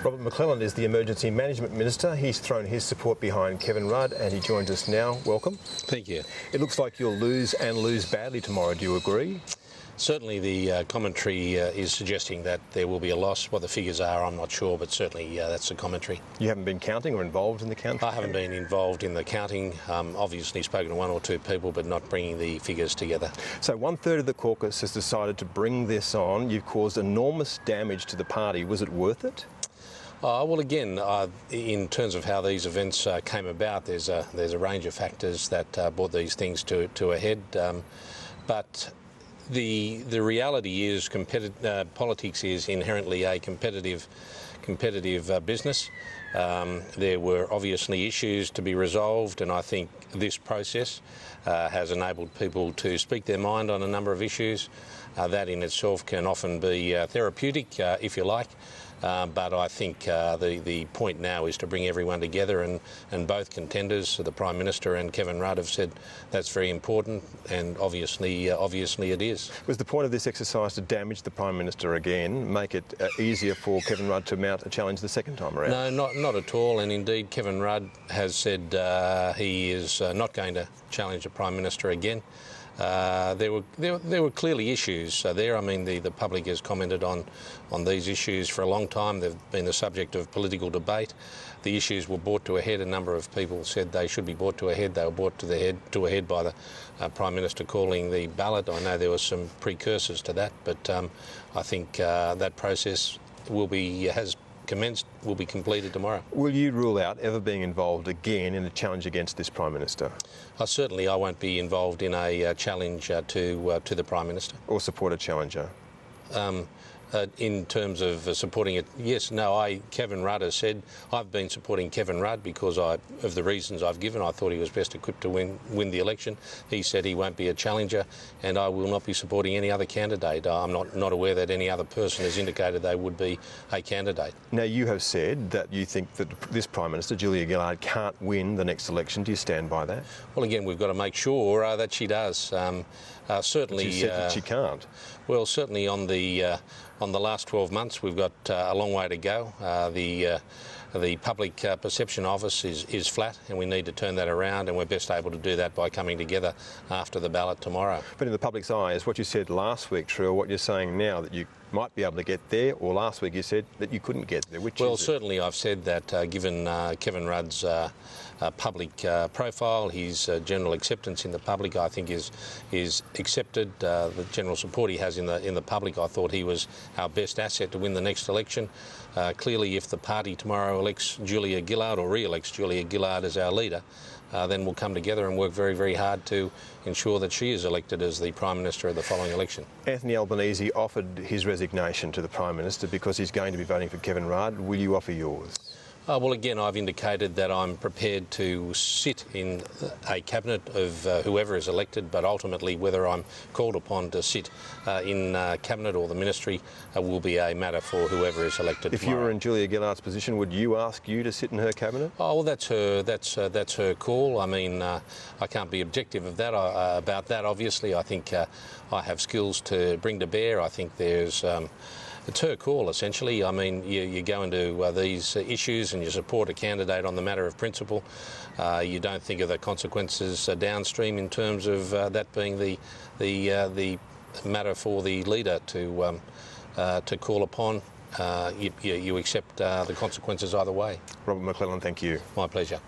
Robert McClelland is the Emergency Management Minister. He's thrown his support behind Kevin Rudd and he joins us now. Welcome. Thank you. It looks like you'll lose and lose badly tomorrow. Do you agree? Certainly the commentary is suggesting that there will be a loss. What the figures are, I'm not sure, but certainly that's the commentary. You haven't been counting or involved in the counting? I haven't been involved in the counting. Obviously spoken to one or two people, but not bringing the figures together. So 1/3 of the caucus has decided to bring this on. You've caused enormous damage to the party. Was it worth it? Well, again, in terms of how these events came about, there's a range of factors that brought these things to a head. But the reality is, politics is inherently a competitive business. There were obviously issues to be resolved, and I think this process has enabled people to speak their mind on a number of issues. That in itself can often be therapeutic, if you like. But I think the point now is to bring everyone together, and both contenders, the Prime Minister and Kevin Rudd, have said that's very important, and obviously it is. Was the point of this exercise to damage the Prime Minister again, make it easier for Kevin Rudd to mount a challenge the second time around? No, not at all, and indeed Kevin Rudd has said he is not going to challenge the Prime Minister again. There were clearly issues there. I mean, the public has commented on these issues for a long time. They've been the subject of political debate. The issues were brought to a head. A number of people said they should be brought to a head. They were brought to a head by the Prime Minister calling the ballot. I know there were some precursors to that, but I think that process will be completed tomorrow. Will you rule out ever being involved again in a challenge against this Prime Minister? Certainly I won't be involved in a challenge to the Prime Minister. Or support a challenger? In terms of supporting it, yes, no, Kevin Rudd has said I've been supporting Kevin Rudd because of the reasons I've given. I thought he was best equipped to win the election. He said he won't be a challenger, and I will not be supporting any other candidate. I'm not aware that any other person has indicated they would be a candidate. Now, you have said that you think that this Prime Minister, Julia Gillard, can't win the next election. Do you stand by that? Well, again, we've got to make sure that she does. Certainly, but you said that she can't. Well, certainly on the last 12 months, we've got a long way to go. The public perception of us is flat, and we need to turn that around, and we're best able to do that by coming together after the ballot tomorrow. But in the public's eye, is what you said last week true, or what you're saying now, that you might be able to get there, or last week you said that you couldn't get there? Which well, is it? Certainly I've said that given Kevin Rudd's public profile, his general acceptance in the public, I think is accepted. The general support he has in the public, I thought he was our best asset to win the next election. Clearly, if the party tomorrow elects Julia Gillard or re-elects Julia Gillard as our leader, then we'll come together and work very, very hard to ensure that she is elected as the Prime Minister of the following election. Anthony Albanese offered his resignation to the Prime Minister because he's going to be voting for Kevin Rudd. Will you offer yours? Well, again, I've indicated that I'm prepared to sit in a cabinet of whoever is elected, but ultimately whether I'm called upon to sit in cabinet or the ministry will be a matter for whoever is elected If tomorrow. you were in Julia Gillard's position, would you ask you to sit in her cabinet? Oh, well, that's her call. I mean, I can't be objective about that, obviously. I think I have skills to bring to bear. I think there's... It's her call, essentially. I mean, you go into these issues and you support a candidate on the matter of principle. You don't think of the consequences downstream in terms of that being the matter for the leader to call upon. You accept the consequences either way. Robert McClelland, thank you. My pleasure.